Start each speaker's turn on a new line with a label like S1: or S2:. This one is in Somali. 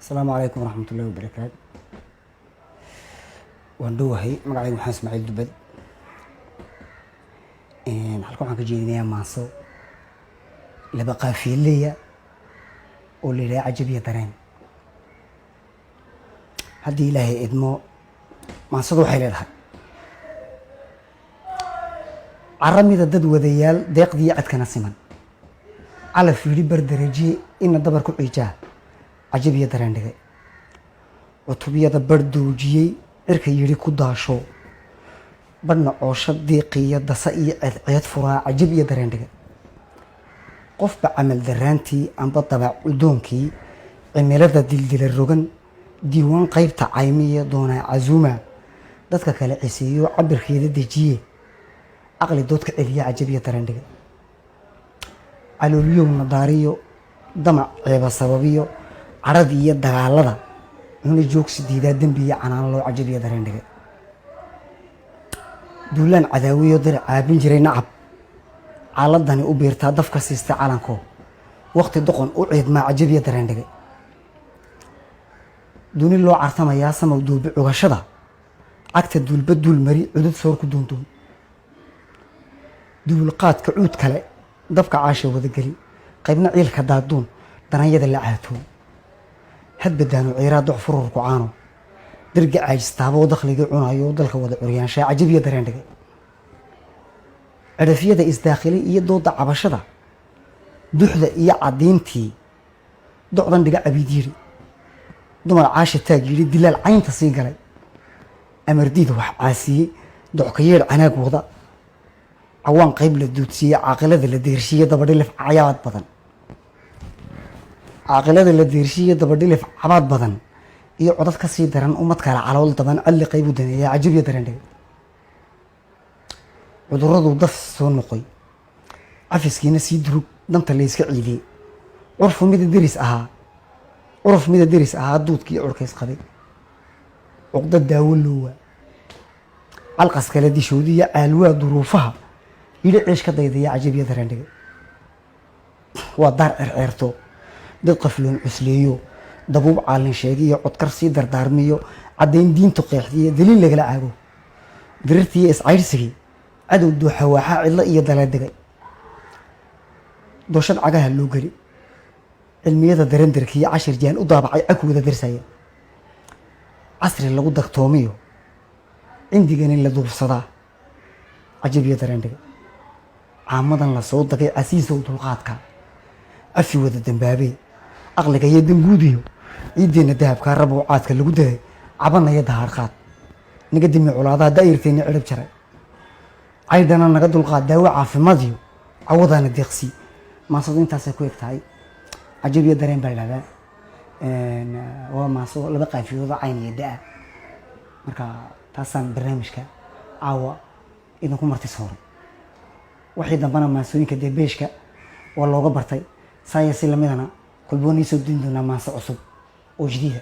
S1: السلام عليكم ورحمة الله وبركاته. وندوهي مقعد محمد إسماعيل دبل. halkan waxaan ka jeedinayaa maaso laba qaafileeya oo leeyahay cajabiya dareen. haddii ilaahay idmo maasadu waxay leedahay caramida dad wadayaal deeqdii cadkana siman cala fiiri bar daraji in dabar ku ciijaa cajabiya dareen dhigay cutubiyada bar doojiyay cirka yiri ku daasho badna coosha diiqiya dasa iyo ceed furaa cajabiya dareen dhigay qofba camal daraantii amba dabac udoonkii cimilada dildila rogan diiwaan qaybta caymiya doonaa cazuuma dadka kale ciseeyo cabirkeeda dejiye aqli doodka celiya cajabiya dareen dhigay calooliyow nadaariyo damac ceeba sababiyo caradi iyo dagaalada nuna joogsi diidaa dembiya canaan loo cajabiya dareen dhigay duulaan cadaawiyo dar caabin jiray nacab caaladani u biirtaa dafka siistay calanko waqti doqon u ciidmaa cajabiya dareen dhigay duni loo cartamayaa samow duubi cugashada cagta duulba duul mari cudud soor ku duunduun duulqaadka cuud kale dabka caasha wadageli qaybna ciilka daaduun dananyada la caatow hadbadaanu ciiraa doc fururku caano dirga caajistaaboo dakhligii cunayo dalka wada curyaanshaa cajabiya dareen dhigay cirafyada isdaakhili iyo dooda cabashada duxda iyo cadiintii docdan dhiga cabiid yiri dumar caasha taag yiri dilaal caynta sii galay amardiida wax caasiyey docka yeedh canaag wada cawaan qayb la duudsiiyey caaqilada la deershiye dabadhilif cayaad badan caaqilada la deershiye dabadhilif cabaad badan iyo codad ka sii daran umad kale calool daban cadli qayb u daneeya cajabiya dareen dhigay cuduradu daf soo noqoy cafiskiina sii durug danta la iska ciidiyey curuf mida deris ahaa duudkii curkays qabay cuqda daawo loowa calqas kale dishoodiya caalwaa duruufaha yidhi ciish ka daydaya cajabiya dareen dhigay waa daar cerceerto dad qafloon cusleeyo dabuub caalin sheegiyo codkar sii dardaarmiyo caddayn diintu qeexdiyo daliil lagala caago dirirtiiyo iscayrsigii cadow dooxa waaxaa cidlo iyo dalaadegay dooshad cagaha loo geli cilmiyada darandarkiiyo cashir jaan u daabacay cagwada darsaya casri lagu dagtoomiyo cindigani la duubsadaa cajabiya dareen dhigay caamadan la soo dagay casiisow dulqaadka afi wada dambaabey aqliga iyo danguudiyo ciideena dahabkaa rabow caadka lagu daday cabanaya dahaarqaad naga dimi colaadaha daayirteena cirib jaray caydhana naga dulqaad daawo caafimaadiyo cawadaana deeqsi maasadu intaasay ku eg tahay cajabiya dareen baa lahahdaa waa maaso laba qaafiyoodo cayn iyo da-a marka taasaan barnaamijka caawa idinku martis horay waxii dambana maasooyinka dee beeshka waa looga bartay saaya si lamidana kulboonii soo din doonaa maaso cusub oo jadiida